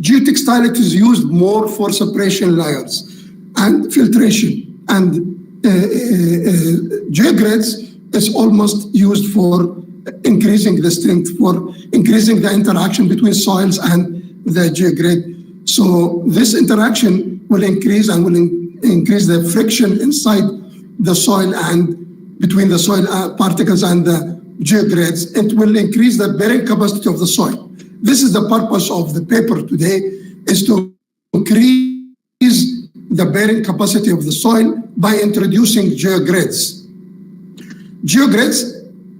Geotextile, it is used more for separation layers and filtration. And geogrids is almost used for increasing the strength, for increasing the interaction between soils and the geogrid. So this interaction will increase and will increase the friction inside the soil and between the soil particles and the geogrids. It will increase the bearing capacity of the soil. This is the purpose of the paper today, is to increase the bearing capacity of the soil by introducing geogrids. Geogrids,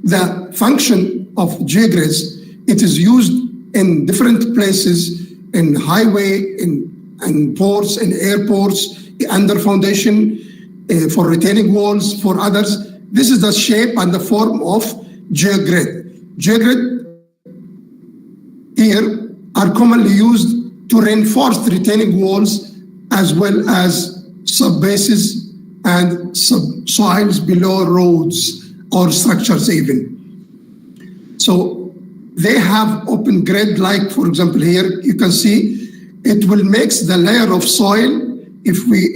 the function of geogrids, it is used in different places, in highway, in ports, in airports, under foundation, for retaining walls, for others. This is the shape and the form of geogrid. Geogrid here are commonly used to reinforce the retaining walls as well as subbases and subsoils below roads or structures even. So they have open grid, like for example here, you can see it will mix the layer of soil. If we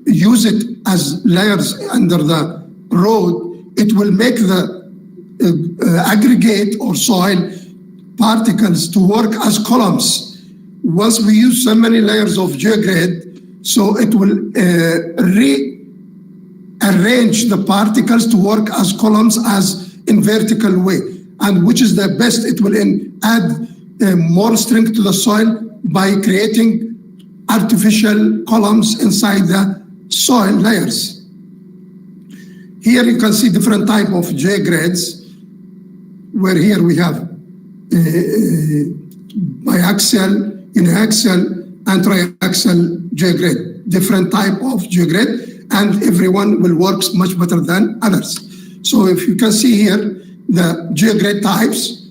use it as layers under the road, it will make the aggregate or soil particles to work as columns. Once we use so many layers of geogrid, so it will rearrange the particles to work as columns as in vertical way, and which is the best. It will add more strength to the soil by creating artificial columns inside the soil layers. Here you can see different type of geogrids, where here we have biaxial, uniaxial, and triaxial geogrid, different type of geogrid, and everyone will work much better than others. So if you can see here, the geogrid types,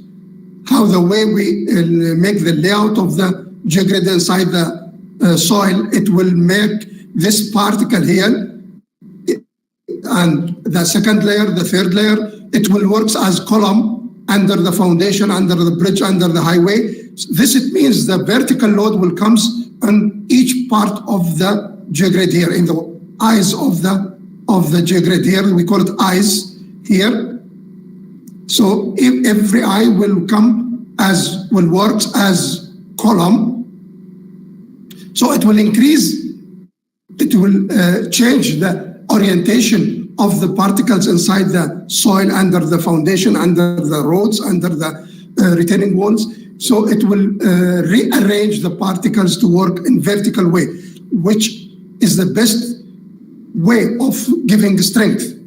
how the way we make the layout of the geogrid inside the soil, it will make this particle here, and the second layer, the third layer, it will work as column under the foundation, under the bridge, under the highway. This, it means the vertical load will come on each part of the geogrid here, in the eyes of the geogrid here. We call it eyes here. So if every eye will work as column. So it will increase, it will change the orientation of the particles inside the soil, under the foundation, under the roads, under the retaining walls. So it will rearrange the particles to work in vertical way, which is the best way of giving strength.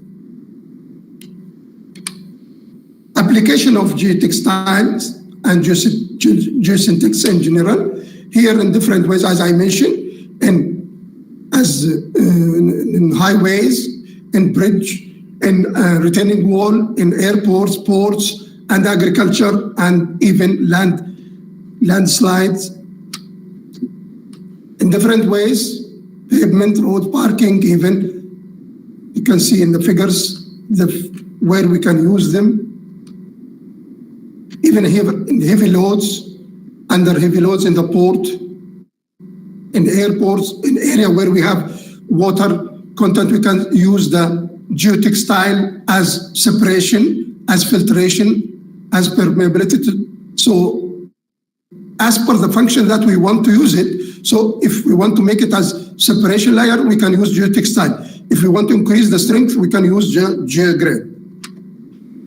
Application of geotextiles and geosynthetics in general, here in different ways, as I mentioned, in highways, in bridge, in retaining wall, in airports, ports, and agriculture, and even landslides. In different ways, pavement, road, parking, even you can see in the figures where we can use them. Even in heavy loads, under heavy loads in the port, in airports, in area where we have water content, we can use the geotextile as separation, as filtration, as permeability. So as per the function that we want to use it, so if we want to make it as separation layer, we can use geotextile. If we want to increase the strength, we can use geogrid.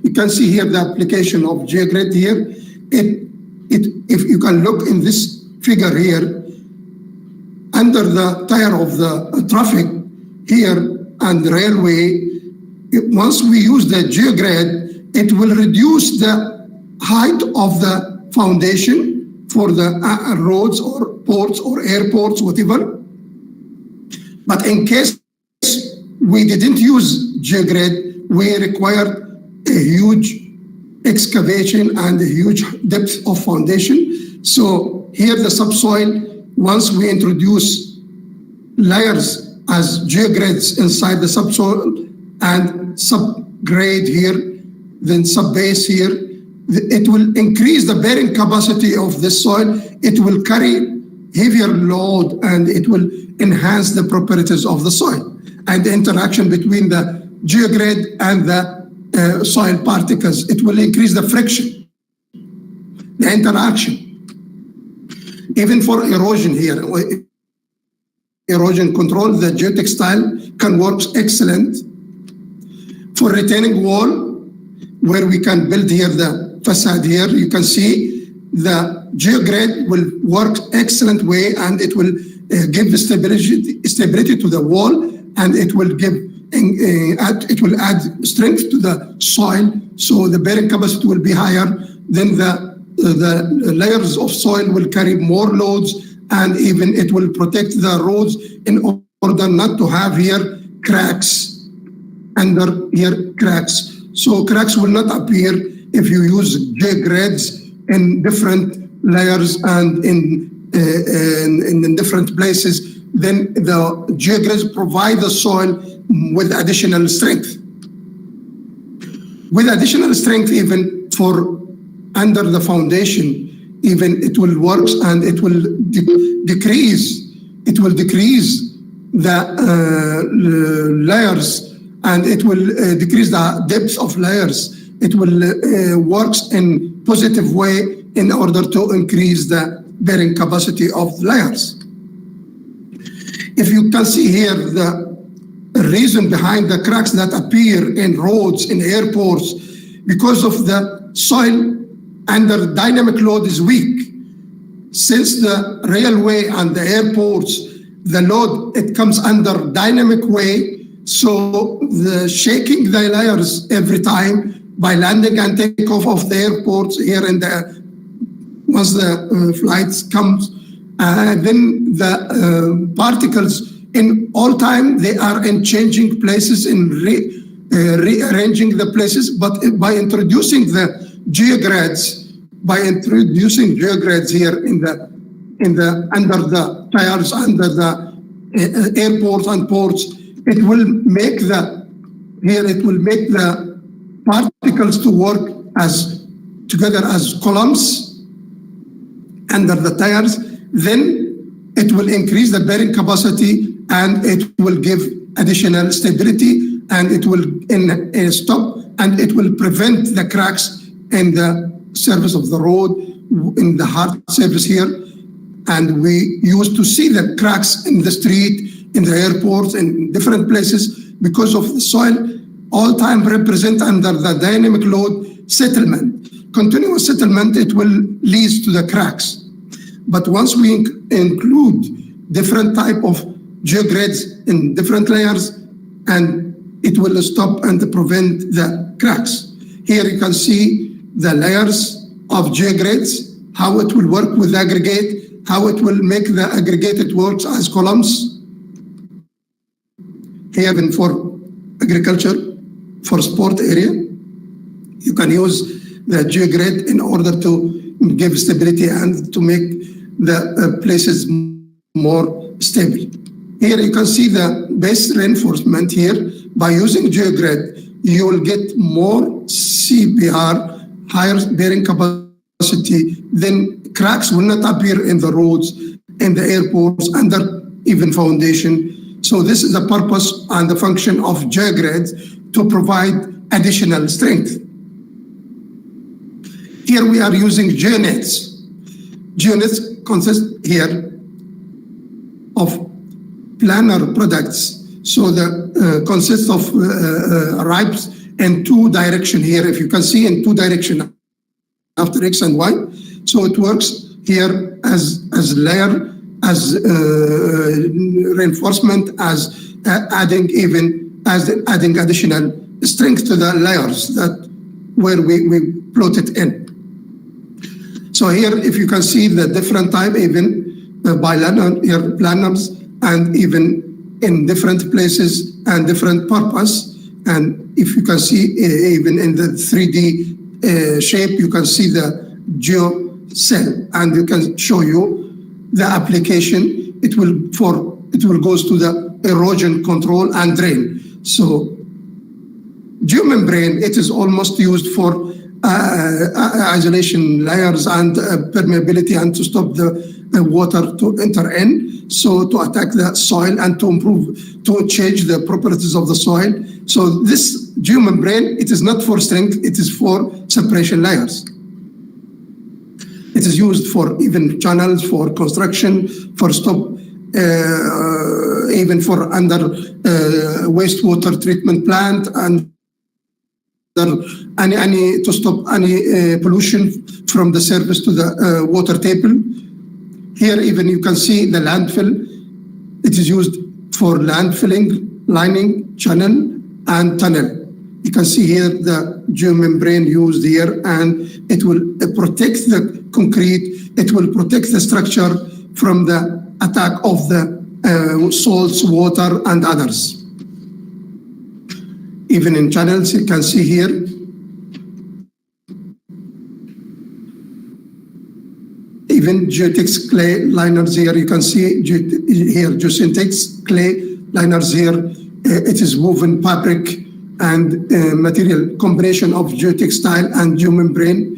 You can see here the application of geogrid here. If you can look in this figure here, under the tire of the traffic here and railway, once we use the geogrid, it will reduce the height of the foundation for the roads or ports or airports, whatever. But in case we didn't use geogrid, we required a huge excavation and a huge depth of foundation. So here the subsoil, once we introduce layers as geogrids inside the subsoil and subgrade here, then subbase here, it will increase the bearing capacity of the soil. It will carry heavier load, and it will enhance the properties of the soil and the interaction between the geogrid and the soil particles. It will increase the friction, the interaction. Even for erosion here, erosion control, the geotextile can work excellent. For retaining wall, where we can build here the facade here, you can see the geogrid will work excellent way, and it will give stability to the wall, and it will give it will add strength to the soil, so the bearing capacity will be higher. Then the layers of soil will carry more loads, and even it will protect the roads in order not to have here cracks, under here cracks. So cracks will not appear if you use geogrids in different layers and in different places. Then the geogrids provide the soil with additional strength. With additional strength, even for under the foundation, even it will work, and it will decrease. It will decrease the layers, and it will decrease the depth of layers. It will works in positive way in order to increase the bearing capacity of layers. If you can see here the reason behind the cracks that appear in roads, in airports, because of the soil under dynamic load is weak. Since the railway and the airports, the load, it comes under dynamic way, so the shaking the layers every time by landing and takeoff of the airports here in the, once the flights comes, then the particles in all time, they are in changing places, in rearranging the places, but by introducing the geogrids, here in the under the tires, under the airports and ports, it will make the particles to work as together as columns under the tires. Then it will increase the bearing capacity, and it will give additional stability, and it will stop, and it will prevent the cracks in the surface of the road, in the hard surface here. And we used to see the cracks in the street, in the airports, in different places, because of the soil all time represent under the dynamic load settlement. Continuous settlement, it will lead to the cracks. But once we include different type of geogrids in different layers, and it will stop and prevent the cracks. Here you can see the layers of geogrids, how it will work with aggregate, how it will make the aggregated works as columns. Here even for agriculture, for sport area, you can use the geogrid in order to give stability and to make the places more stable. Here you can see the base reinforcement here. By using geogrid, you will get more CBR, higher bearing capacity. Then cracks will not appear in the roads, in the airports, under even foundation. So this is the purpose and the function of geogrids, to provide additional strength. Here we are using geonets. Geonets consist here of planar products. So the consists of ribes in two direction here. If you can see in two direction after X and Y. So it works here as layer, as reinforcement, as adding additional strength to the layers that where we plotted in. So here, if you can see the different type, even bilateral here planars, and even in different places and different purpose. And if you can see even in the 3D shape, you can see the geocell, and you can show you the application. It will goes to the erosion control and drain. So geomembrane, it is almost used for isolation layers and permeability, and to stop the water to enter in, so to attack the soil and to improve, to change the properties of the soil. So this geomembrane, it is not for strength, it is for separation layers. It is used for even channels, for construction, for stop, even for under wastewater treatment plant, and any to stop any pollution from the surface to the water table. Here even you can see the landfill. It is used for landfilling, lining, channel, and tunnel. You can see here the geomembrane used here, and it will protect the concrete, it will protect the structure from the attack of the salts, water, and others. Even in channels, you can see here, even geotech clay liners here, you can see here geosynthetics clay liners here. It is woven fabric and material combination of geotextile and geomembrane.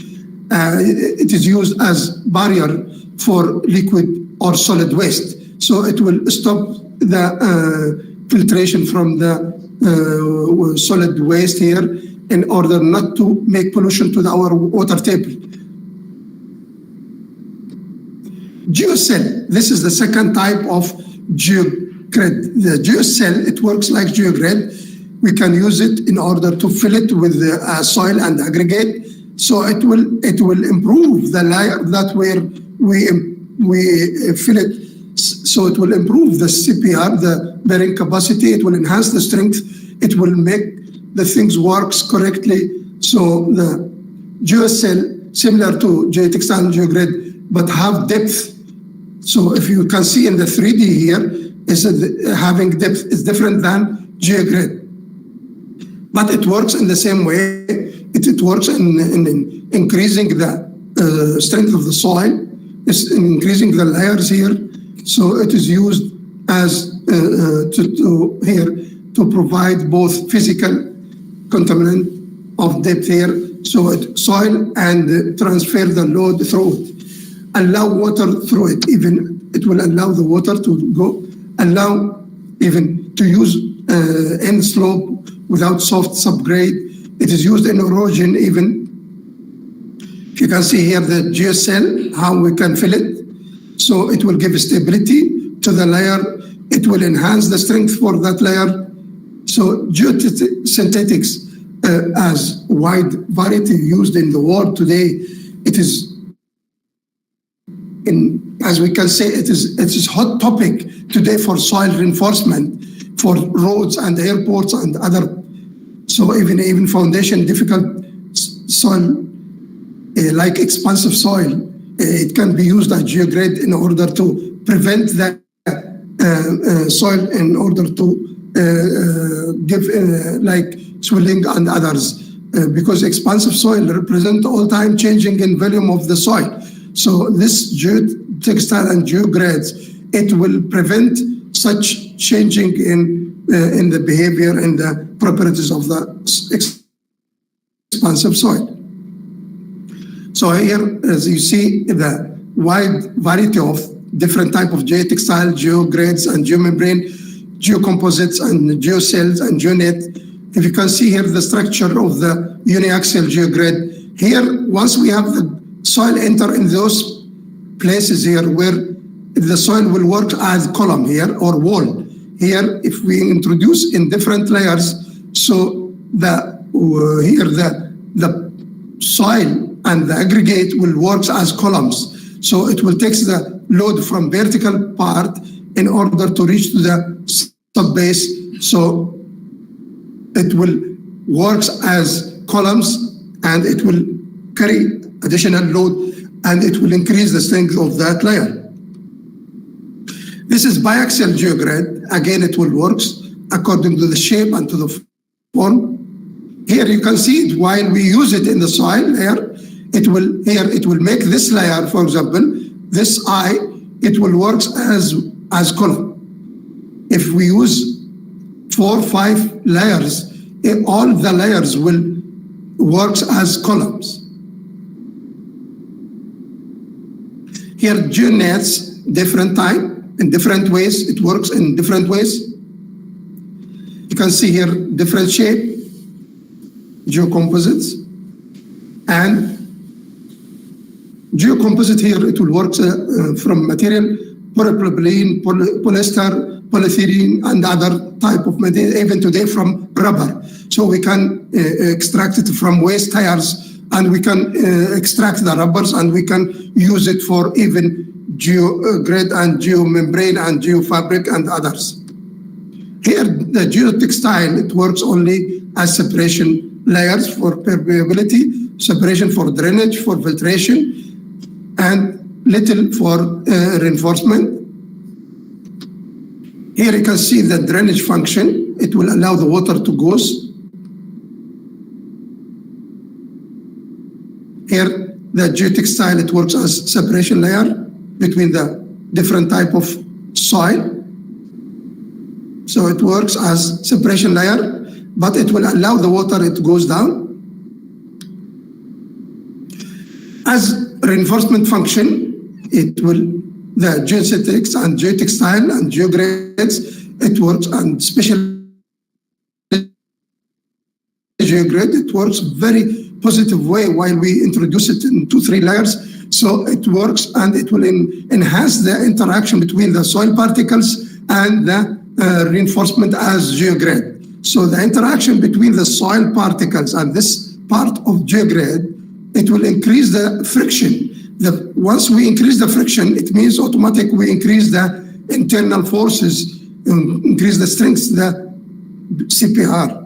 It is used as barrier for liquid or solid waste. So it will stop the filtration from the solid waste here in order not to make pollution to our water table. Geocell, this is the second type of geogrid. The geocell, it works like geogrid. We can use it in order to fill it with the soil and aggregate. So it will improve the layer that where we fill it. So it will improve the CPR, the bearing capacity. It will enhance the strength. It will make the things works correctly. So the geocell, similar to geotextile and geogrid, but have depth. So if you can see in the 3D here, is having depth is different than geogrid. But it works in the same way. It works in increasing the strength of the soil. It's increasing the layers here. So it is used as to provide both physical contaminant of depth here. So soil and transfer the load through it. Allow water through it. Even it will allow the water to go. Allow even to use end slope without soft subgrade. It is used in erosion even. If you can see here the geocell, how we can fill it. So it will give stability to the layer. It will enhance the strength for that layer. So geosynthetics as wide variety used in the world today. It is, as we can say, it is hot topic today for soil reinforcement, for roads and airports and other. So even foundation difficult soil, like expansive soil, it can be used as geogrid in order to prevent that soil, in order to give like swelling and others, because expansive soil represent all time changing in volume of the soil. So this geotextile and geogrids, it will prevent such changing in the behavior and the properties of the expansive soil. So here, as you see, the wide variety of different type of geotextile, geogrids, and geomembrane, geocomposites, and geocells, and geonet. If you can see here the structure of the uniaxial geogrid. Here, once we have the soil enter in those places here where the soil will work as column here or wall. Here, if we introduce in different layers, so here the soil and the aggregate will work as columns. So it will take the load from vertical part in order to reach to the sub-base. So it will work as columns, and it will carry additional load, and it will increase the strength of that layer. This is biaxial geogrid. Again, it will work according to the shape and to the form. Here you can see it while we use it in the soil layer. It will make this layer, for example, this eye, it will work as column. If we use 4 or 5 layers, all the layers will works as columns. Here, GeoNets, different type, in different ways. It works in different ways. You can see here different shape, geocomposites, and geocomposite here, it will work from material, polypropylene, polyester, polyethylene, and other type of material, even today from rubber. So we can extract it from waste tires, and we can extract the rubbers, and we can use it for even geogrid and geomembrane and geofabric and others. Here, the geotextile, it works only as separation layers for permeability, separation for drainage, for filtration, and little for reinforcement. Here you can see the drainage function. It will allow the water to go. Here, the geotextile, it works as separation layer between the different type of soil. So it works as separation layer, but it will allow the water, it goes down. As reinforcement function, it will, the geosynthetics and geotextile and geogrids, it works, and special geogrid, it works very positive way while we introduce it in 2-3 layers. So it works, and it will enhance the interaction between the soil particles and the reinforcement as geogrid. So the interaction between the soil particles and this part of geogrid, it will increase the friction. Once we increase the friction, it means automatically we increase the internal forces, increase the strength, the CPR.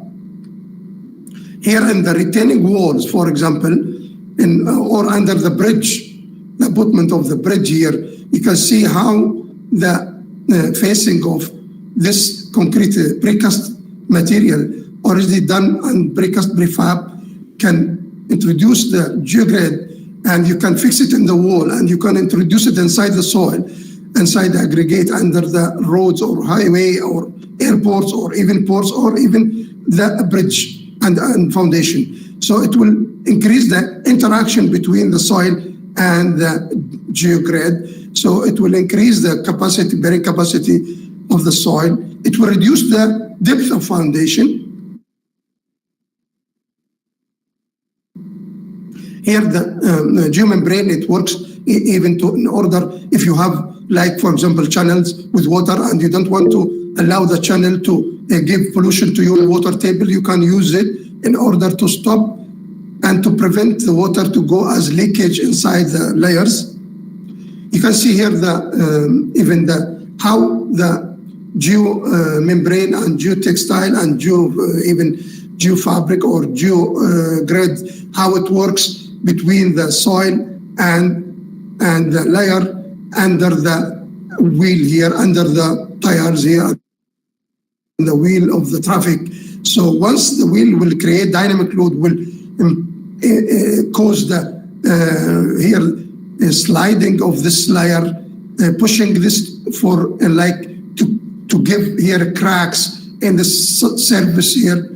Here in the retaining walls, for example, or under the bridge, the abutment of the bridge here, you can see how the facing of this concrete precast material already done and precast prefab can introduce the geogrid, and you can fix it in the wall, and you can introduce it inside the soil, inside the aggregate, under the roads or highway or airports or even ports or even the bridge and foundation. So it will increase the interaction between the soil and the geogrid. So it will increase the capacity, bearing capacity of the soil. It will reduce the depth of foundation. Here, the geomembrane, it works even to, in order, if you have, like, for example, channels with water and you don't want to allow the channel to give pollution to your water table, you can use it in order to stop and to prevent the water to go as leakage inside the layers. You can see here the even the how the geomembrane and geotextile and even geofabric or geogrid, how it works between the soil and the layer under the wheel here, under the tires here, the wheel of the traffic. So once the wheel will create dynamic load, will cause the here sliding of this layer, pushing this for like to give here cracks in the surface here.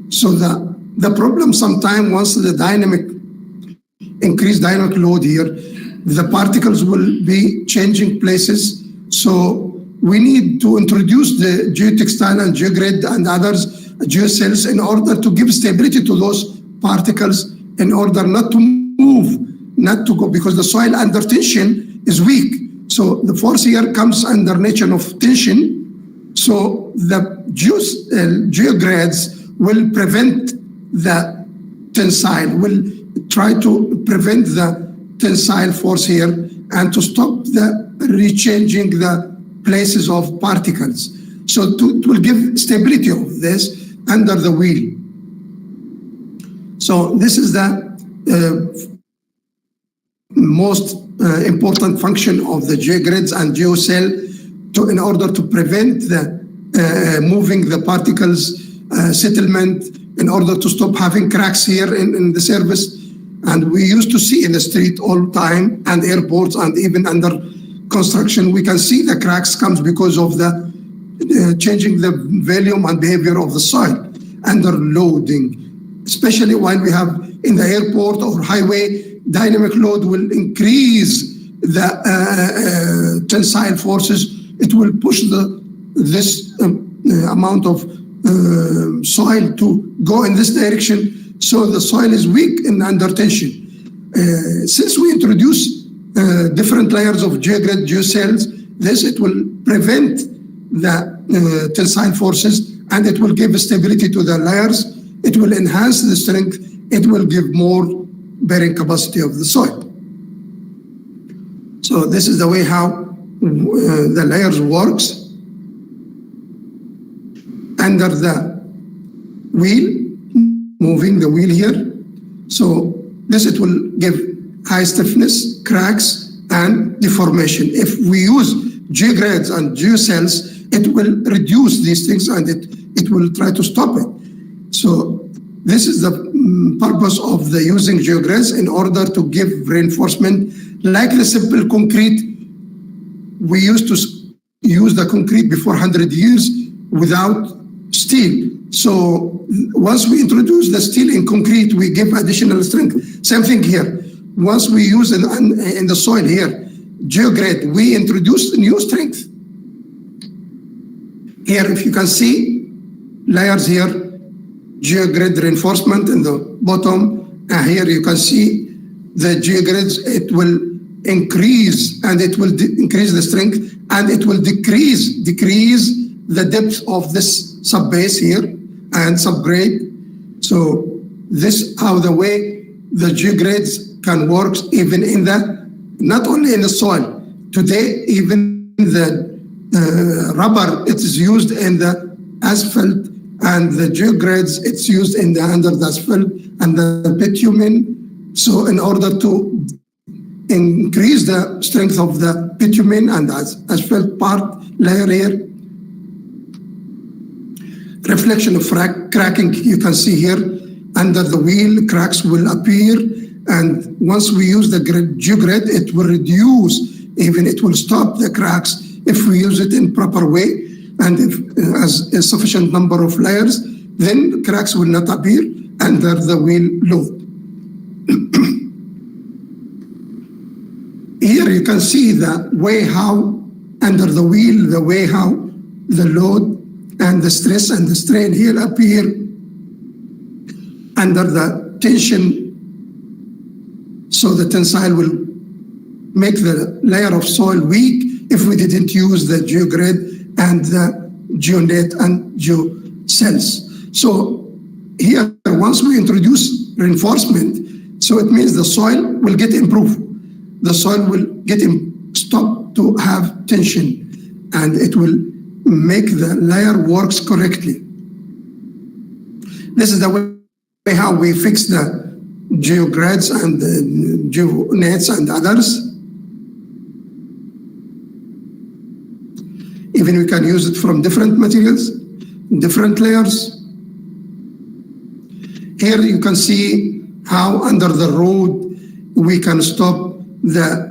So the problem sometimes, once the increased dynamic load here, the particles will be changing places. So we need to introduce the geotextile and geogrid and others, geocells, in order to give stability to those particles, in order not to move, not to go, because the soil under tension is weak. So the force here comes under nature of tension. So the geogrids will prevent the tensile, will try to prevent the tensile force here and to stop the rechanging the places of particles. So it will give stability of this under the wheel. So this is the most important function of the geogrids and geocell, in order to prevent the moving the particles, settlement, in order to stop having cracks here in the surface. And we used to see in the street all the time, and airports, and even under construction, we can see the cracks comes because of the changing the volume and behavior of the soil under loading. especially while we have in the airport or highway, dynamic load will increase the tensile forces. It will push this amount of soil to go in this direction, so the soil is weak and under tension. Since we introduce different layers of geogrid, geocells, it will prevent the tensile forces, and it will give stability to the layers. It will enhance the strength. It will give more bearing capacity of the soil. So this is the way how the layers works. Under the wheel, moving the wheel here. So it will give high stiffness, cracks, and deformation. If we use geogrids and geocells, it will reduce these things and it will try to stop it. So this is the purpose of the using geogrids in order to give reinforcement. Like the simple concrete, we used to use the concrete before 100 years without steel. So once we introduce the steel in concrete, we give additional strength. Same thing here. Once we use in the soil here, geogrid, we introduce new strength. Here, if you can see, layers here, geogrid reinforcement in the bottom. Here you can see the geogrids, it will increase, and it will increase the strength, and it will decrease the depth of this subbase here and subgrade. So this how the way the geogrids can work even in not only in the soil. Today, even the rubber, it is used in the asphalt, and the geogrids, it's used under the asphalt and the bitumen. So in order to increase the strength of the bitumen and the asphalt part layer here, reflection of cracking, you can see here under the wheel, cracks will appear, and once we use the geogrid, it will reduce, even it will stop the cracks if we use it in proper way, and if as a sufficient number of layers, then cracks will not appear under the wheel load. Here you can see the way how under the wheel, the way how the load and the stress and the strain here appear under the tension. So the tensile will make the layer of soil weak if we didn't use the geogrid and the geonet and geocells. So here, once we introduce reinforcement, so it means the soil will get improved. The soil will get stopped to have tension, and it will make the layer works correctly. This is the way how we fix the geogrids and the geonets and others. Even we can use it from different materials, different layers. Here you can see how under the road we can stop the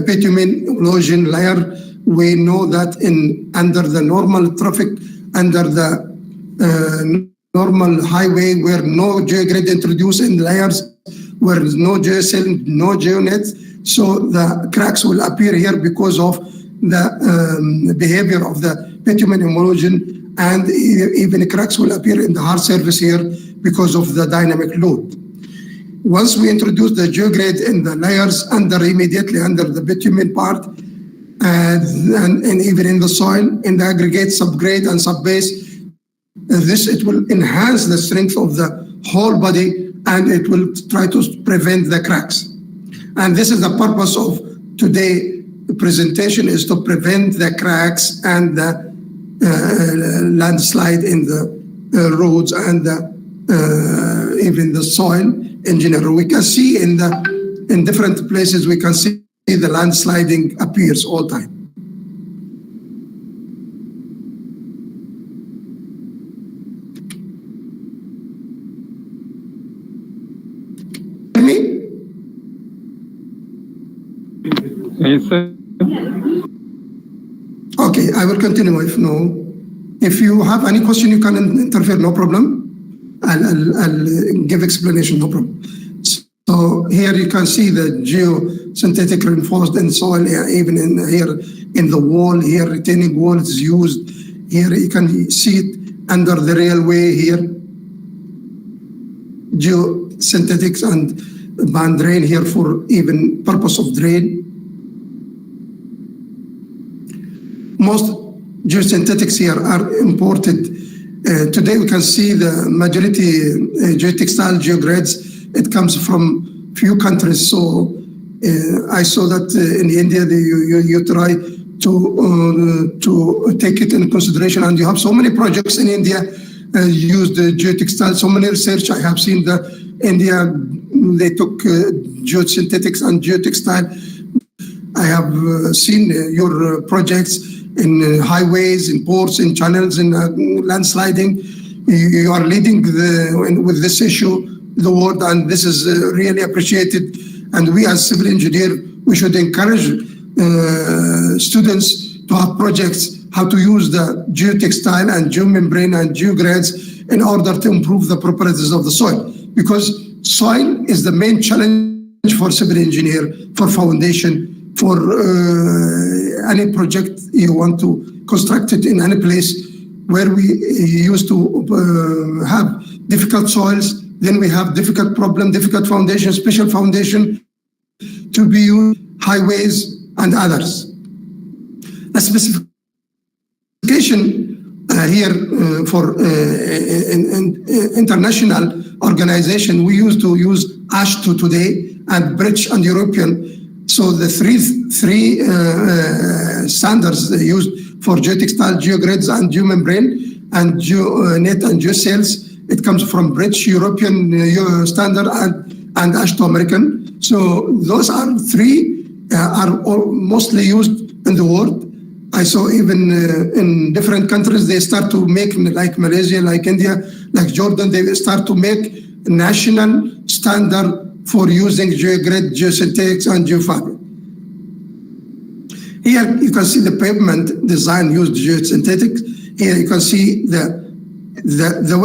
bitumen erosion layer. We know that under the normal traffic, under the normal highway where no geogrid introduced in layers, where there's no geocell, no geonet, so the cracks will appear here because of the behavior of the bitumen erosion, and even cracks will appear in the hard surface here because of the dynamic load. Once we introduce the geogrid in the layers immediately under the bitumen part, and even in the soil, in the aggregate, subgrade, and subbase, it will enhance the strength of the whole body, and it will try to prevent the cracks. And this is the purpose of today's presentation, is to prevent the cracks and the landslide in the roads and even the soil in general. We can see in different places, we can see the landsliding appears all the time. Hear me? Yes, sir. Okay, I will continue if you have any question, you can interfere, no problem. I'll give explanation, no problem. So here you can see the geosynthetic reinforced in soil, even here in the wall, here retaining wall is used. Here you can see it under the railway here. Geosynthetics and band drain here for even purpose of drain. Most geosynthetics here are imported. Today we can see the majority geotextile geogrids. It comes from few countries. So I saw that in India you try to take it into consideration, and you have so many projects in India used geotextile. So many research I have seen that India they took geosynthetics and geotextile. I have seen your projects in highways, in ports, in channels, in landsliding. You are leading with this issue the world, and this is really appreciated. And we as civil engineer, we should encourage students to have projects how to use the geotextile and geomembrane and geogrids in order to improve the properties of the soil, because soil is the main challenge for civil engineer, for foundation, for any project you want to construct it in any place where we used to have difficult soils. Then we have difficult problem, difficult foundation, special foundation to be used, highways and others. A specification here for international organization, we used to use AASHTO today and British and European. So the three standards used for geotextile, geogrids and geomembrane and geonet and geocells. It comes from British, European standard and AASHTO American. So those are three are mostly used in the world. I saw even in different countries, they start to make, like Malaysia, like India, like Jordan, they start to make national standard for using geogrid, geosynthetics, and geofabric. Here you can see the pavement design used geosynthetics. Here you can see the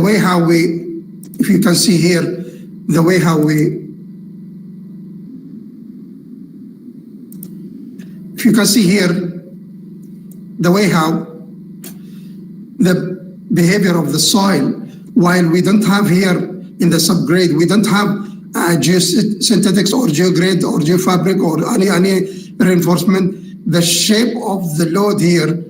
way how we, if you can see here, the way how we, if you can see here, the way how the behavior of the soil, while we don't have here in the subgrade, we don't have geosynthetics or geogrid or geofabric or any reinforcement, the shape of the load here,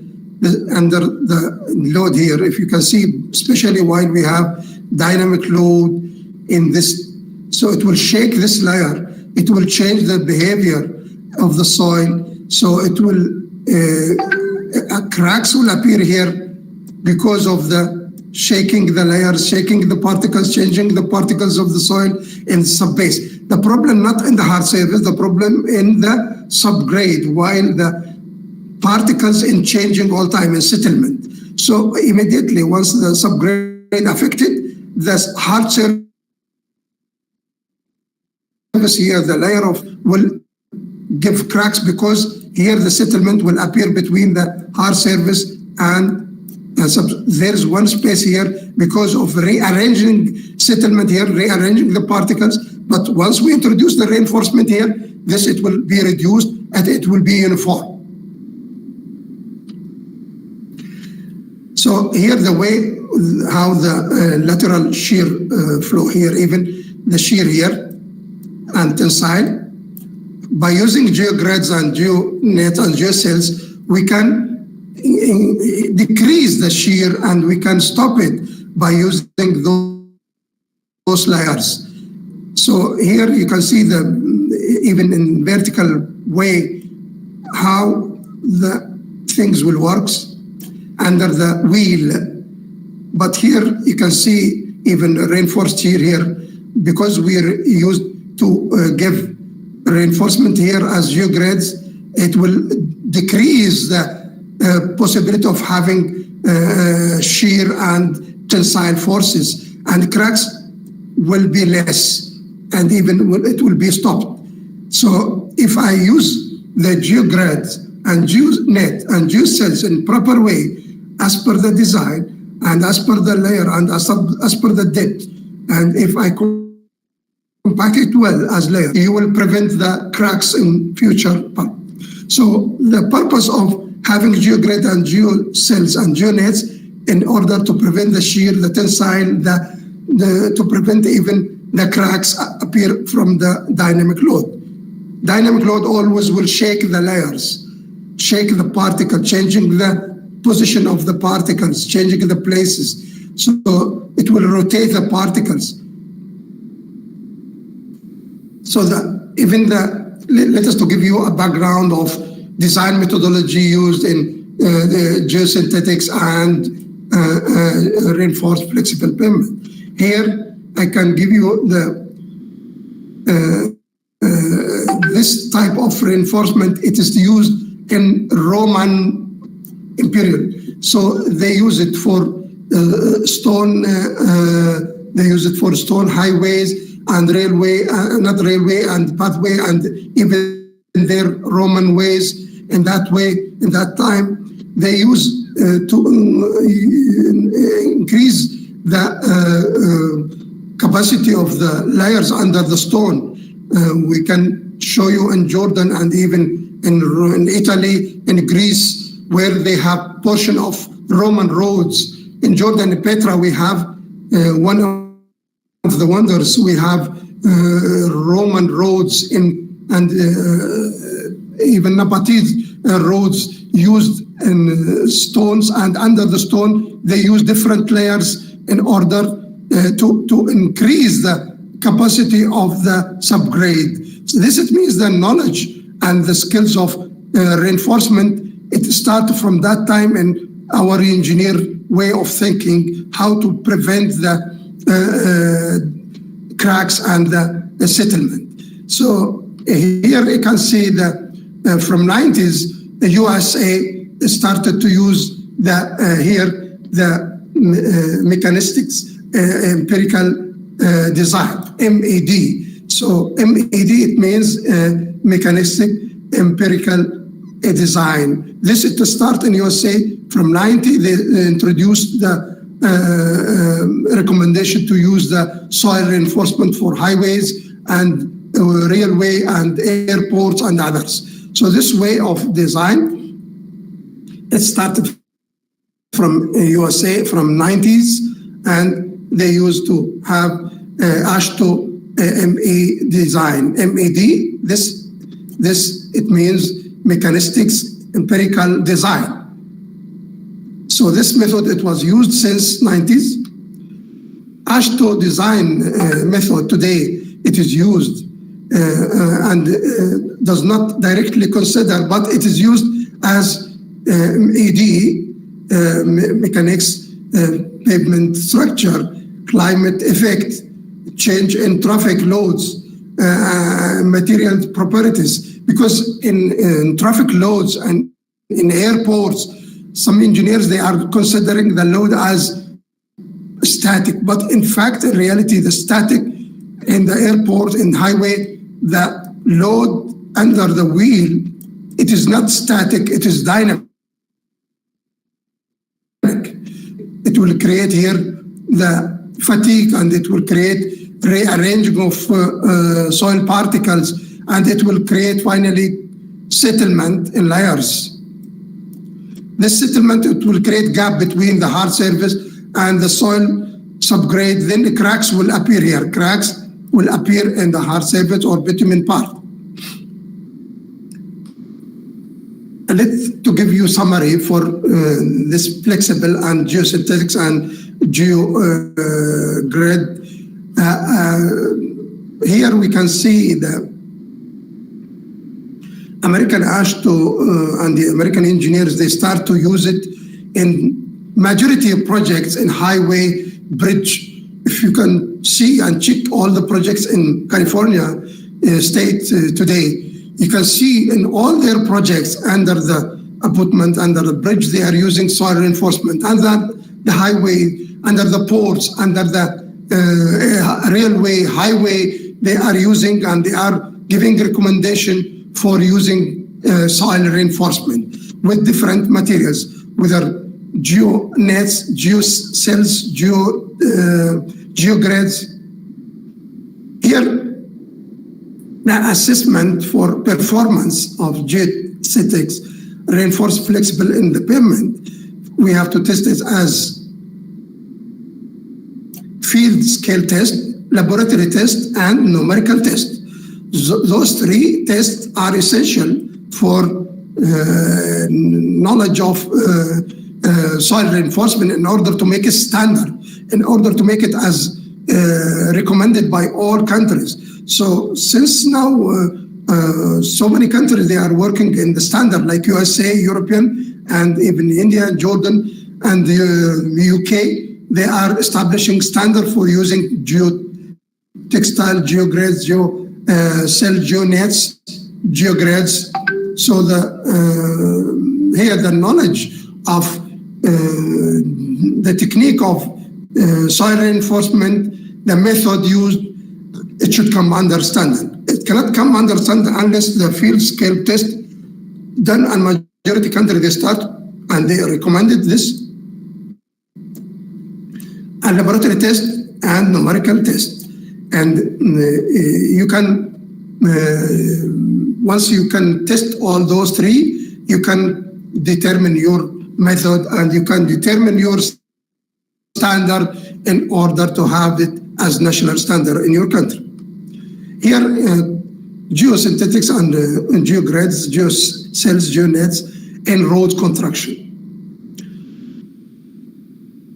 under the load here, if you can see, especially while we have dynamic load in this, so it will shake this layer, it will change the behavior of the soil, so it will, cracks will appear here because of the shaking the layers, shaking the particles, changing the particles of the soil in subbase. The problem not in the hard surface, the problem in the subgrade, while the particles in changing all time in settlement. So immediately once the subgrade affected, the hard surface here, the layer of will give cracks because here the settlement will appear between the hard surface and there's one space here because of rearranging settlement here, rearranging the particles. But once we introduce the reinforcement here, this it will be reduced and it will be uniform. So here the way how the lateral shear flow here, even the shear here and tensile, by using geogrids and geonet and geocells, we can decrease the shear and we can stop it by using those layers. So here you can see the even in vertical way how the things will work under the wheel. But here you can see even reinforced shear here because we are used to give reinforcement here as geogrids. It will decrease the possibility of having shear and tensile forces, and cracks will be less, and even it will be stopped. So if I use the geogrids and geonet and geocells in proper way, as per the design and as per the layer and as per the depth. And if I compact it well as layer, you will prevent the cracks in future pulp. So the purpose of having geogrid and geocells and geonets in order to prevent the shear, the tensile, to prevent even the cracks appear from the dynamic load. Dynamic load always will shake the layers, shake the particle, changing the position of the particles, changing the places. So it will rotate the particles. So let us to give you a background of design methodology used in the geosynthetics and reinforced flexible pavement. Here I can give you this type of reinforcement. It is used in Roman Imperial. So they use it for stone. They use it for stone highways and railway, not railway and pathway, and even their Roman ways. In that way, in that time, they use to increase the capacity of the layers under the stone. We can show you in Jordan and even in Italy, in Greece, where they have portion of Roman roads. In Jordan and Petra, we have one of the wonders. We have Roman roads and even Nabateed roads used in stones, and under the stone they use different layers in order to increase the capacity of the subgrade. So this it means the knowledge and the skills of reinforcement. It started from that time in our engineer way of thinking how to prevent the cracks and the settlement. So here you can see that from 90s, the USA started to use the mechanistics empirical design, MAD. So MAD, it means mechanistic empirical design. This is to start in USA from 90. They introduced the recommendation to use the soil reinforcement for highways and railway and airports and others. So this way of design, it started from USA from 90s, and they used to have AASHTO design, MAD. This it means mechanistics empirical design. So this method, it was used since 90s. AASHTO design method today, it is used and does not directly consider, but it is used as MAD, mechanics, pavement structure, climate effect, change in traffic loads, material properties. Because in traffic loads and in airports, some engineers, they are considering the load as static, but in fact, in reality, the static in the airport, in highway, the load under the wheel, it is not static, it is dynamic. It will create here the fatigue, and it will create rearranging of soil particles, and it will create finally settlement in layers. This settlement, it will create gap between the hard surface and the soil subgrade. Then the cracks will appear here. Cracks will appear in the hard surface or bitumen part. Let's to give you summary for this flexible and geosynthetics and geogrid. Here we can see the American AASHTO and the American engineers, they start to use it in majority of projects in highway, bridge. If you can see and check all the projects in California state today, you can see in all their projects under the abutment, under the bridge, they are using soil reinforcement. Under the highway, under the ports, under the railway, highway, they are using and they are giving recommendation for using soil reinforcement with different materials, whether GeoNets, GeoCells, GeoGrids. Here, the assessment for performance of geosynthetics reinforced flexible in the pavement. We have to test it as field scale test, laboratory test, and numerical test. Those three tests are essential for knowledge of soil reinforcement in order to make it standard, in order to make it as recommended by all countries. So since now so many countries, they are working in the standard like USA, European, and even India, Jordan, and the UK, they are establishing standard for using geotextile, geogrids, geocell, geonets, geogrids. So here the knowledge of the technique of soil reinforcement, the method used, it should come under standard. It cannot come under standard unless the field scale test done, and majority country they start and they recommended this, a laboratory test and numerical test. And you can, once you can test all those three, you can determine your method and you can determine your standard in order to have it as national standard in your country. Here, geosynthetics and geogrids, geocells, geonets, and road construction.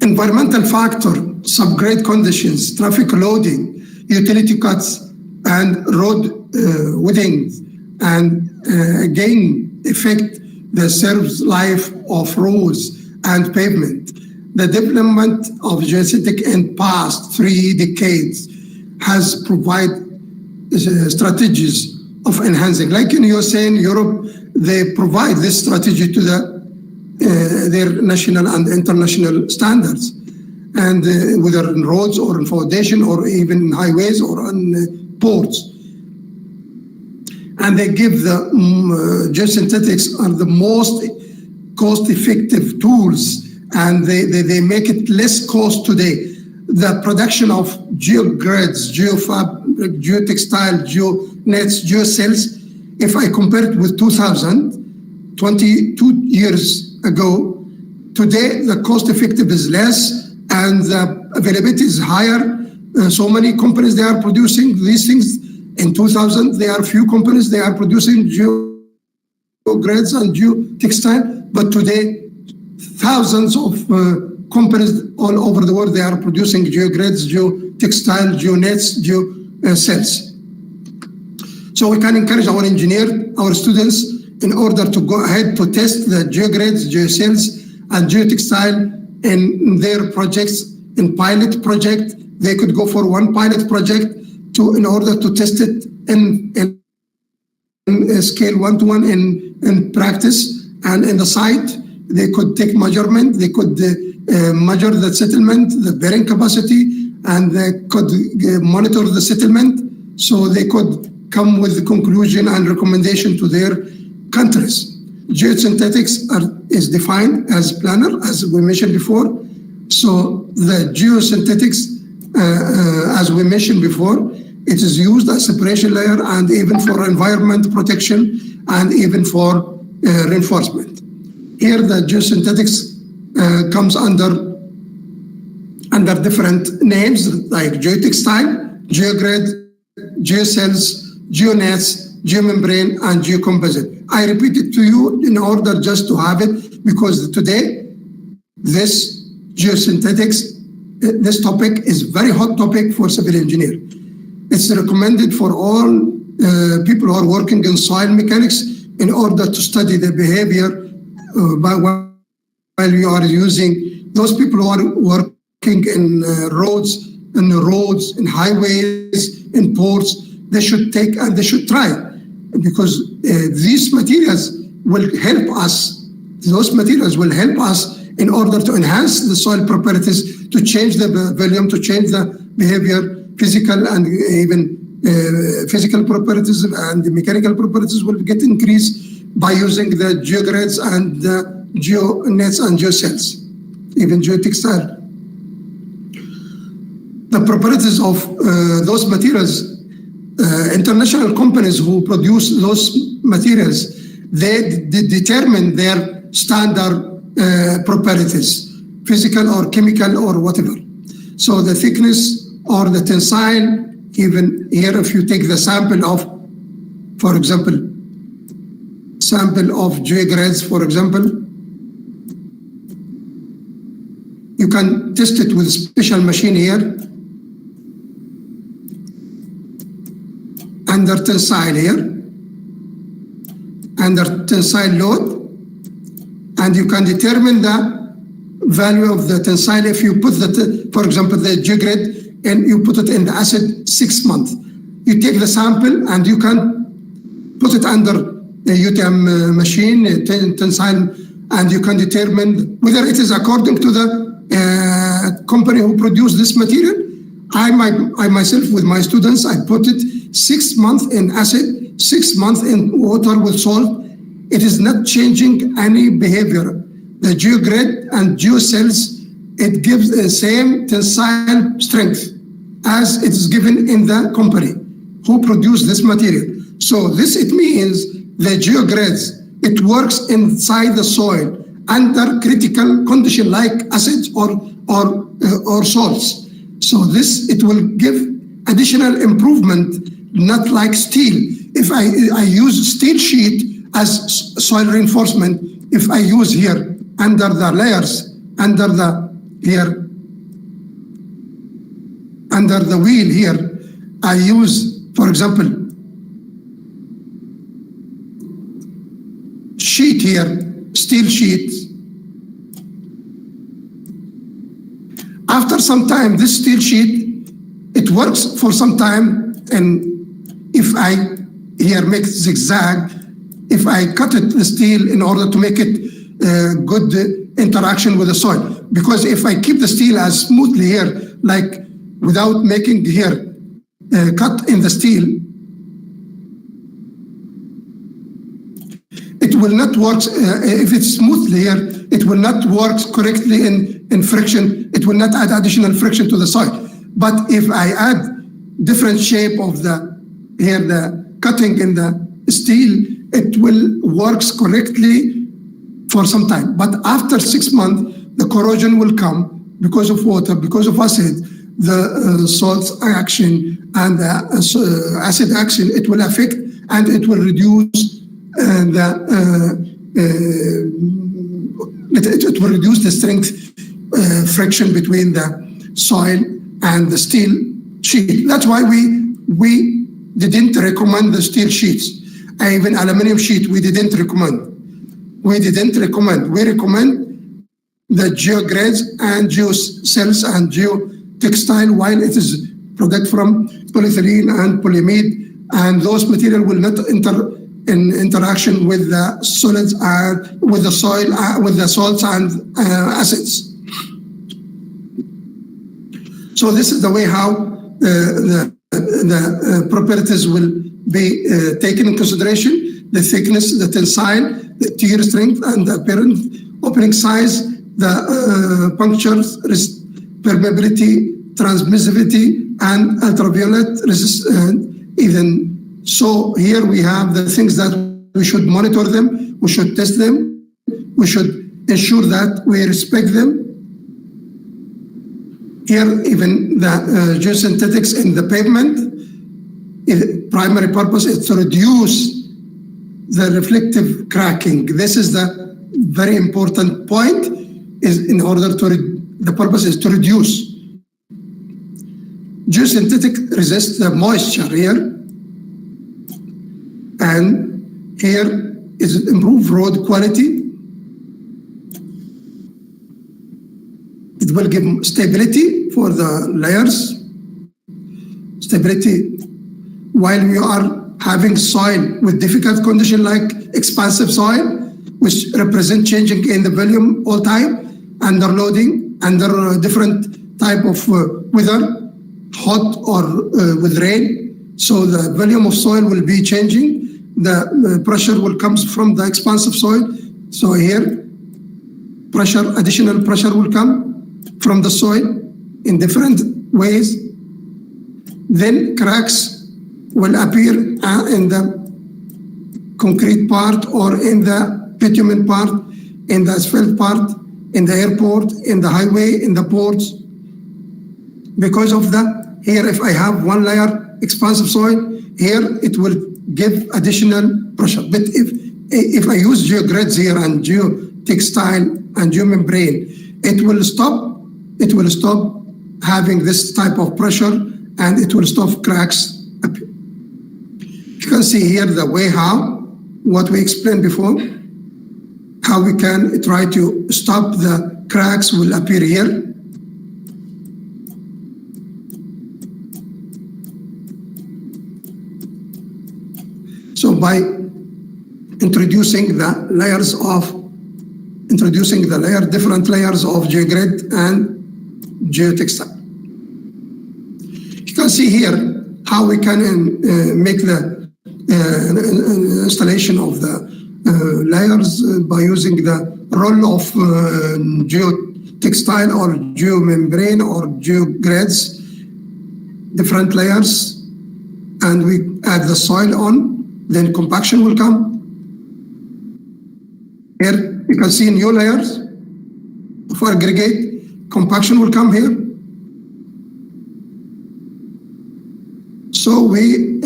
Environmental factor, subgrade conditions, traffic loading, utility cuts, and road widening, and again affect the service life of roads and pavement. The development of geosynthetic in past 3 decades has provided strategies of enhancing. Like in USA and Europe, they provide this strategy to their national and international standards, and whether in roads or in foundation or even in highways or on ports. And they give the geosynthetics are the most cost-effective tools, and they make it less cost today. The production of geogrids, geofabric, geotextile, geonets, geocells, if I compare it with 2000, 22 years ago, today the cost effective is less and the availability is higher. So many companies, they are producing these things. In 2000, there are few companies, they are producing geogrids and geotextile, but today thousands of companies all over the world, they are producing geogrids, geotextile, geonets, geocells. So we can encourage our engineers, our students, in order to go ahead to test the geogrids, geocells, and geotextile in their projects. In pilot project, they could go for one pilot project in order to test it in scale 1-to-1 in practice, and in the site they could take measurement, they could measure the settlement, the bearing capacity, and they could monitor the settlement, so they could come with the conclusion and recommendation to their countries. Geosynthetics is defined as planner, as we mentioned before. So the geosynthetics, as we mentioned before, it is used as separation layer and even for environment protection and even for reinforcement. Here the geosynthetics comes under different names like geotextile, geogrid, geocells, geonets, geomembrane, and geocomposite. I repeat it to you in order just to have it, because today this geosynthetics, this topic is very hot topic for civil engineer. It's recommended for all people who are working in soil mechanics in order to study the behavior while you are using. Those people who are working in roads, in highways, in ports, they should take and they should try, because these materials will help us. Those materials will help us in order to enhance the soil properties, to change the volume, to change the behavior, physical and even physical properties and the mechanical properties will get increased by using the geogrids and the geonets and geocells. even geotextile. The properties of those materials, international companies who produce those materials, they determine their standard properties, physical or chemical or whatever. So the thickness or the tensile, even here, if you take the sample of, for example, sample of geogrids, for example, you can test it with a special machine here, under tensile here, under tensile load, and you can determine the value of the tensile if you put the, for example, the geogrid, and you put it in the acid 6 months. You take the sample and you can put it under a UTM machine, a tensile, and you can determine whether it is according to the company who produced this material. I myself, with my students, I put it 6 months in acid, 6 months in water with salt. It is not changing any behavior. The geogrid and geocells, it gives the same tensile strength as it is given in the company who produced this material. So this, it means the geogrids, it works inside the soil under critical condition like acids or salts. So this, it will give additional improvement, not like steel. If I use steel sheet as soil reinforcement, if I use here under the layers, under the here, under the wheel here, I use, for example, sheet here, steel sheet. After some time, this steel sheet, it works for some time, and if I here make zigzag, if I cut it, the steel, in order to make it good interaction with the soil. Because if I keep the steel as smoothly here, like without making here cut in the steel, it will not work. If it's smoothly here, it will not work correctly in friction. It will not add additional friction to the soil. But if I add different shape of the here, the cutting in the steel, it will works correctly for some time. But after 6 months, the corrosion will come because of water, because of acid, the salts action and the acid action, it will affect and it will reduce it will reduce the strength friction between the soil and the steel sheet. That's why we didn't recommend the steel sheets. Even aluminum sheet, we didn't recommend. We recommend the geogrids and geocells and geotextile, while it is product from polyethylene and polyamide, and those material will not enter in interaction with the solids and with the soil, with the salts and acids. So this is the way how the properties will be taken in consideration: the thickness, the tensile, the tear strength, and the apparent opening size, the punctures, permeability, transmissivity, and ultraviolet resistance. Even so, here we have the things that we should monitor them, we should test them, we should ensure that we respect them. Here, even the geosynthetics in the pavement, primary purpose is to reduce the reflective cracking. This is the very important point. Is in order to the purpose is to reduce. Geosynthetic resists the moisture here, and here is improved road quality. It will give stability for the layers, stability while we are having soil with difficult condition like expansive soil, which represent changing in the volume all time, underloading, under different type of weather, hot or with rain. So the volume of soil will be changing. The pressure will come from the expansive soil. So here, pressure, additional pressure will come from the soil in different ways. Then cracks will appear in the concrete part or in the bitumen part, in the asphalt part, in the airport, in the highway, in the ports. Because of here, if I have one layer expansive soil, here it will give additional pressure. But if I use geogrids here and geotextile and geomembrane, it will stop having this type of pressure, and it will stop cracks appear. You can see here the way what we explained before, how we can try to stop the cracks will appear here. So by introducing the different layers of geogrid and geotextile. You can see here how we can make the installation of the layers by using the roll of geotextile or geomembrane or geogrids, different layers, and we add the soil on. Then compaction will come. Here you can see new layers of aggregate. Compaction will come here. So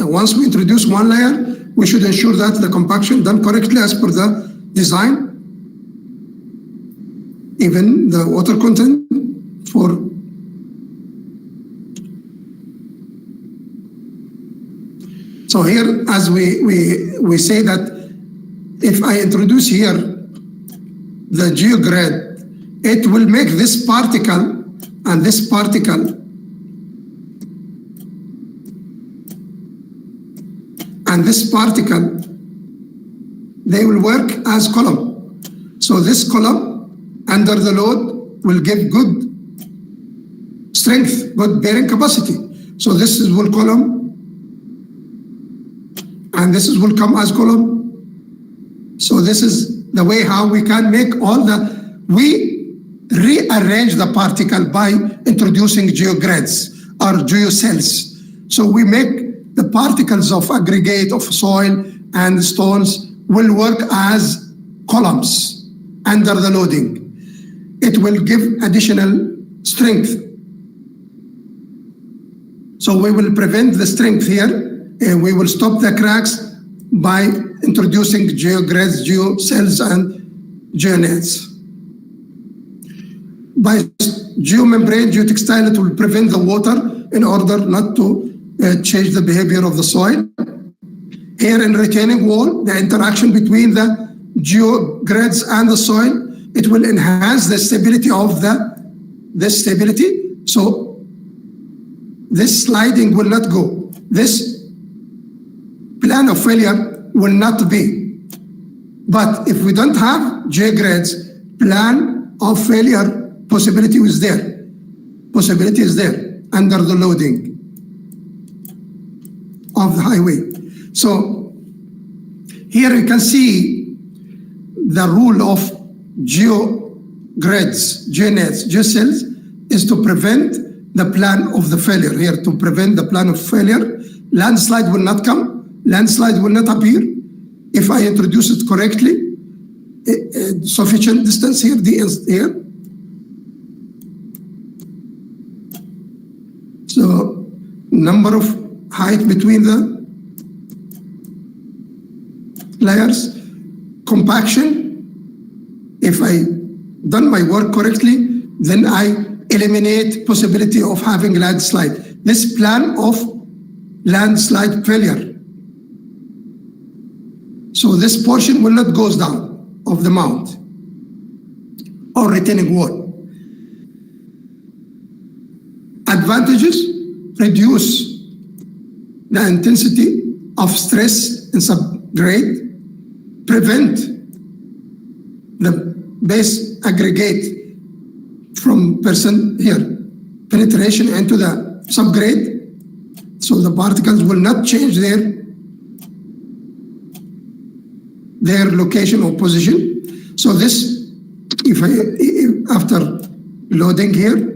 once we introduce one layer, we should ensure that the compaction done correctly as per the design. Even the water content for so here, as we say that if I introduce here the geogrid, it will make this particle and this particle and this particle, they will work as column. So this column under the load will give good strength, good bearing capacity. So this will column, and this will come as column. So this is the way how we can make we rearrange the particle by introducing geogrids or geocells. So we make the particles of aggregate of soil and stones will work as columns under the loading. It will give additional strength. So we will prevent the strength here. We will stop the cracks by introducing geogrids, geocells, and geonets. By geomembrane, geotextile, it will prevent the water in order not to change the behavior of the soil. Here in retaining wall, the interaction between the geogrids and the soil, it will enhance the stability of this stability. So this sliding will not go. This plan of failure will not be. But if we don't have geogrids, plan of failure possibility is there. Possibility is there under the loading of the highway. So here you can see the rule of geogrids, geonets, geocells is to prevent the plan of the failure. Here to prevent the plan of failure, landslide will not come. Landslide will not appear if I introduce it correctly. Sufficient distance here, here. So number of height between the layers. Compaction, if I done my work correctly, then I eliminate possibility of having landslide. This plan of landslide failure. So this portion will not go down of the mount or retaining wall. Advantages, reduce the intensity of stress in subgrade, prevent the base aggregate from penetration into the subgrade, so the particles will not change their location or position. So this if after loading here,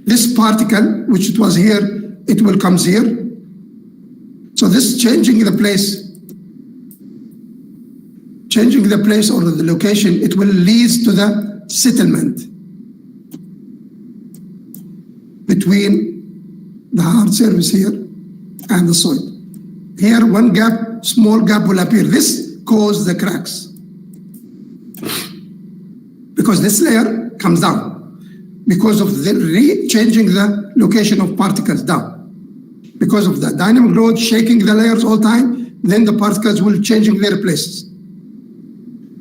this particle, which it was here, it will comes here. So this changing the place or the location, it will lead to the settlement between the hard surface here and the soil. Here, one gap, small gap will appear. This causes the cracks because this layer comes down because of the changing the location of particles down. Because of the dynamic load shaking the layers all time, then the particles will changing their places.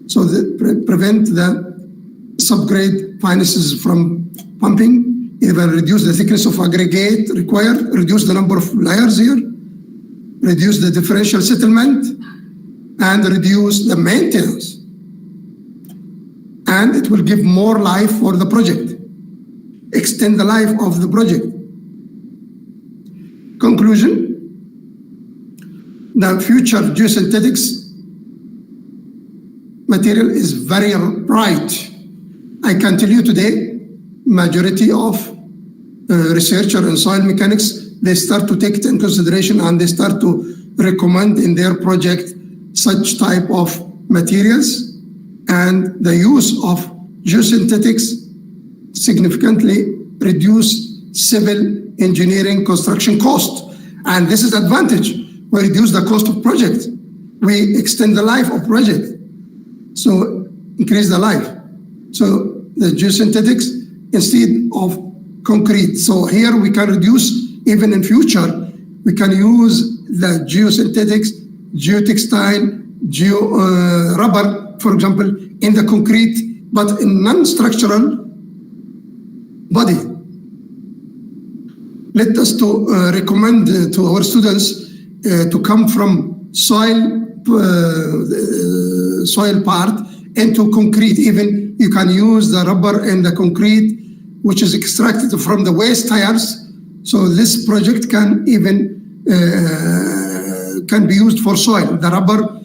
So prevent the subgrade finuses from pumping, even reduce the thickness of aggregate required, reduce the number of layers here, reduce the differential settlement, and reduce the maintenance. And it will give more life for the project, extend the life of the project. Conclusion, the future geosynthetics material is very bright. I can tell you today, majority of researchers in soil mechanics, they start to take it in consideration and they start to recommend in their project such type of materials, and the use of geosynthetics significantly reduce civil engineering construction cost. And this is advantage. We reduce the cost of project. We extend the life of project. So increase the life. So the geosynthetics instead of concrete. So here we can reduce, even in future, we can use the geosynthetics, geotextile, rubber, for example, in the concrete, but in non-structural body. Let us to recommend to our students to come from soil part into concrete. Even you can use the rubber and the concrete, which is extracted from the waste tires. So this project can even can be used for soil. The rubber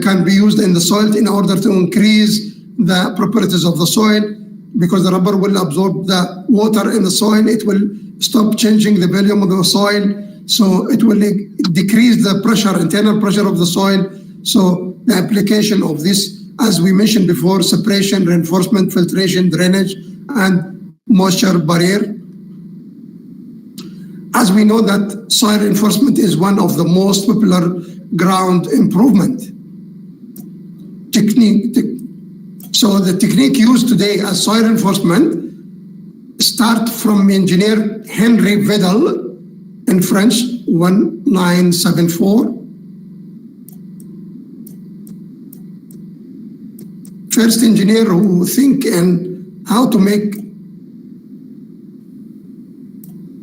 can be used in the soil in order to increase the properties of the soil, because the rubber will absorb the water in the soil. It will stop changing the volume of the soil. So it will decrease the pressure, internal pressure of the soil. So the application of this, as we mentioned before, separation, reinforcement, filtration, drainage, and moisture barrier. As we know that soil reinforcement is one of the most popular ground improvement technique. So the technique used today as soil reinforcement start from engineer Henry Vedel in French, 1974. First engineer who think and how to make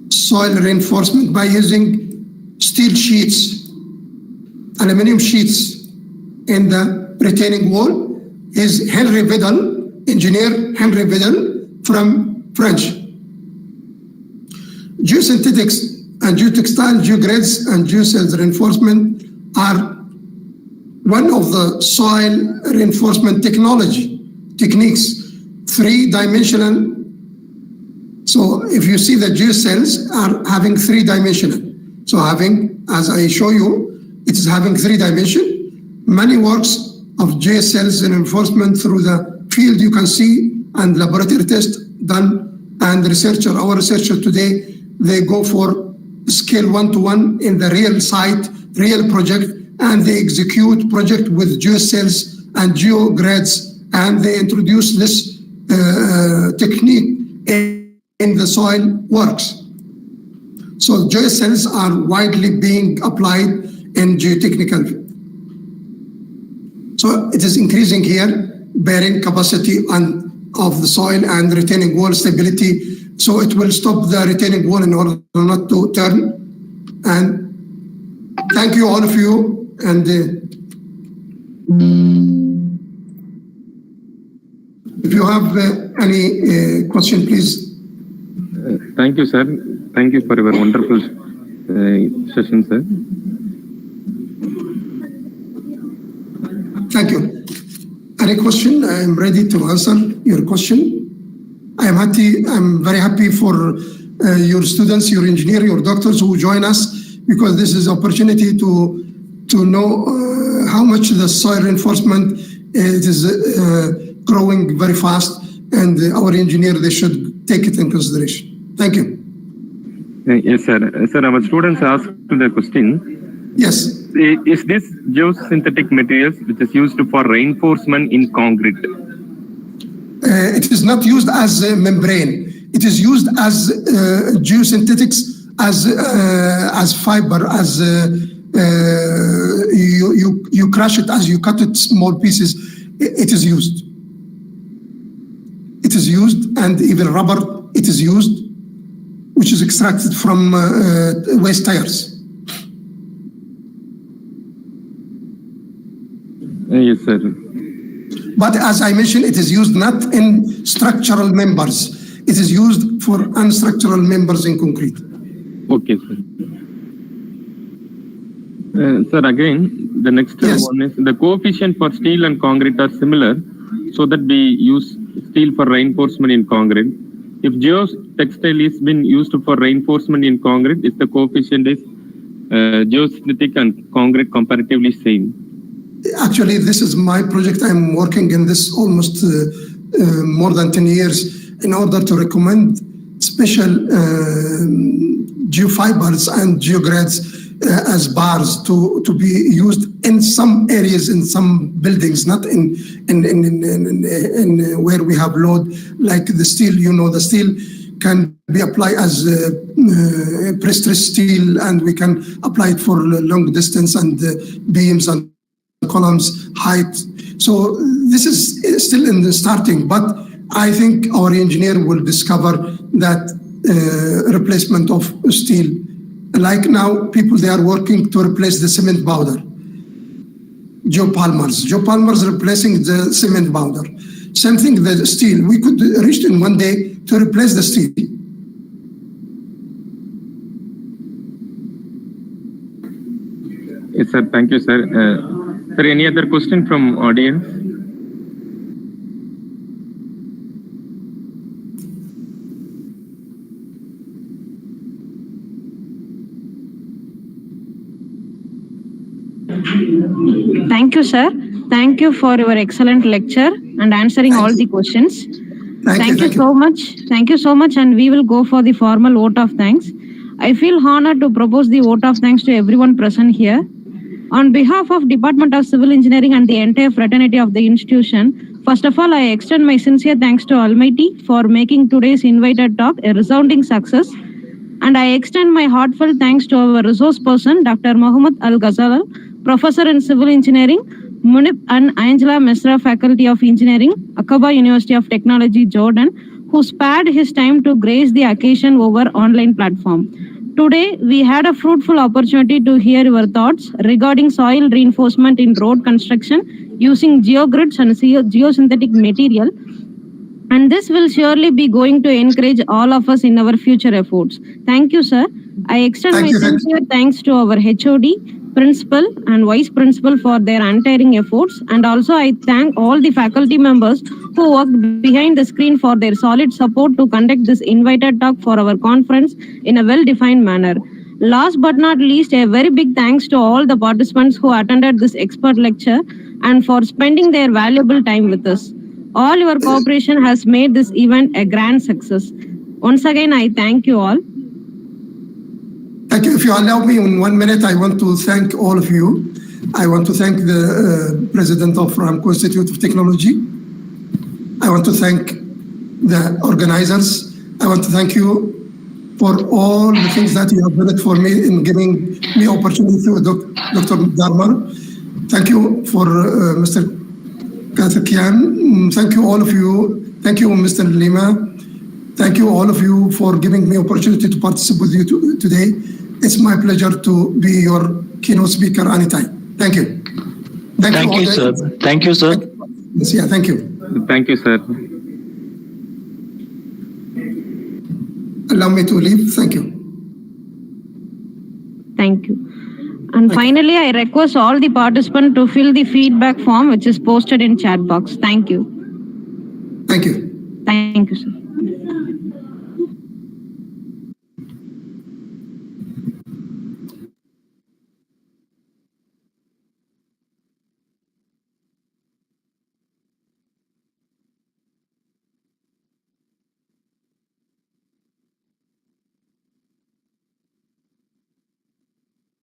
soil reinforcement by using steel sheets, aluminum sheets in the retaining wall is Henry Vedel, engineer Henry Vedel from French. Geosynthetics and geotextile, geogrids, and geocells reinforcement are one of the soil reinforcement techniques, three-dimensional. So if you see the geocells are having three-dimensional. So having, as I show you, it is having three-dimension. Many works of geocells reinforcement through the field you can see, and laboratory test done, and our researcher today, they go for scale 1-to-1 in the real site, real project, and they execute project with geocells and geogrids, and they introduce this technique in the soil works. So geocells are widely being applied in geotechnical. So it is increasing here, bearing capacity of the soil and retaining wall stability. So it will stop the retaining wall in order not to turn. And thank you, all of you. And if you have any question, please. Thank you, sir. Thank you for your wonderful session, sir. Thank you. any question, I am ready to answer your question. I'm very happy for your students, your engineer, your doctors who join us, because this is opportunity to know how much the soil reinforcement is growing very fast, and our engineer, they should take it in consideration. Thank you. Yes, sir. Sir, our students asked the question. Yes. Is this geosynthetic materials which is used for reinforcement in concrete? It is not used as a membrane. It is used as geosynthetics, as fiber, as you crush it, as you cut it small pieces. It is used. It is used, and even rubber, it is used, which is extracted from waste tires. Yes, sir. But as I mentioned, it is used not in structural members. It is used for unstructural members in concrete. Okay, sir. Sir, again, the next one is the coefficient for steel and concrete are similar, so that we use steel for reinforcement in concrete. If geotextile is been used for reinforcement in concrete, is the coefficient is geosynthetic and concrete comparatively same? Actually, this is my project. I'm working in this almost more than 10 years in order to recommend special geofibers and geogrids as bars to be used in some areas, in some buildings, not in where we have load like the steel. You know, the steel can be applied as pre-stressed steel, and we can apply it for long distance and beams and columns height. So this is still in the starting, but I think our engineer will discover that replacement of steel. Like now, people, they are working to replace the cement powder. Geopolymers replacing the cement powder. Same thing, the steel. We could reach in one day to replace the steel. Yes, sir. Thank you, sir. Sir, any other question from audience? Thank you, sir. Thank you for your excellent lecture and answering all the questions. Thank you so much. Thank you so much. And we will go for the formal vote of thanks. I feel honored to propose the vote of thanks to everyone present here. On behalf of Department of Civil Engineering and the entire fraternity of the institution, first of all, I extend my sincere thanks to Almighty for making today's invited talk a resounding success. And I extend my heartfelt thanks to our resource person, Dr. Mahmoud Al-Khazalah, Professor in Civil Engineering, Munib and Angela Mesra Faculty of Engineering, Aqaba University of Technology, Jordan, who spared his time to grace the occasion over online platform. Today, we had a fruitful opportunity to hear your thoughts regarding soil reinforcement in road construction using geogrids and geosynthetic material. And this will surely be going to encourage all of us in our future efforts. Thank you, sir. I extend my sincere thanks to our HOD, Principal and Vice Principal for their untiring efforts. And also I thank all the faculty members who worked behind the screen for their solid support to conduct this invited talk for our conference in a well-defined manner. Last but not least, a very big thanks to all the participants who attended this expert lecture and for spending their valuable time with us. All your cooperation has made this event a grand success. Once again, I thank you all. Thank you. If you allow me in 1 minute, I want to thank all of you. I want to thank the President of Ramco Institute of Technology. I want to thank the organizers. I want to thank you for all the things that you have done for me in giving me opportunity to Dr. Darmar. Thank you for Mr. Katakian. Thank you all of you. Thank you, Mr. Lima. Thank you all of you for giving me opportunity to participate with you today. It's my pleasure to be your keynote speaker anytime. Thank you. Thank you, sir. Thank you, sir. Yeah, thank you. Thank you, sir. Allow me to leave. Thank you. Thank you. And finally, I request all the participants to fill the feedback form which is posted in chat box. Thank you. Thank you. Thank you, sir.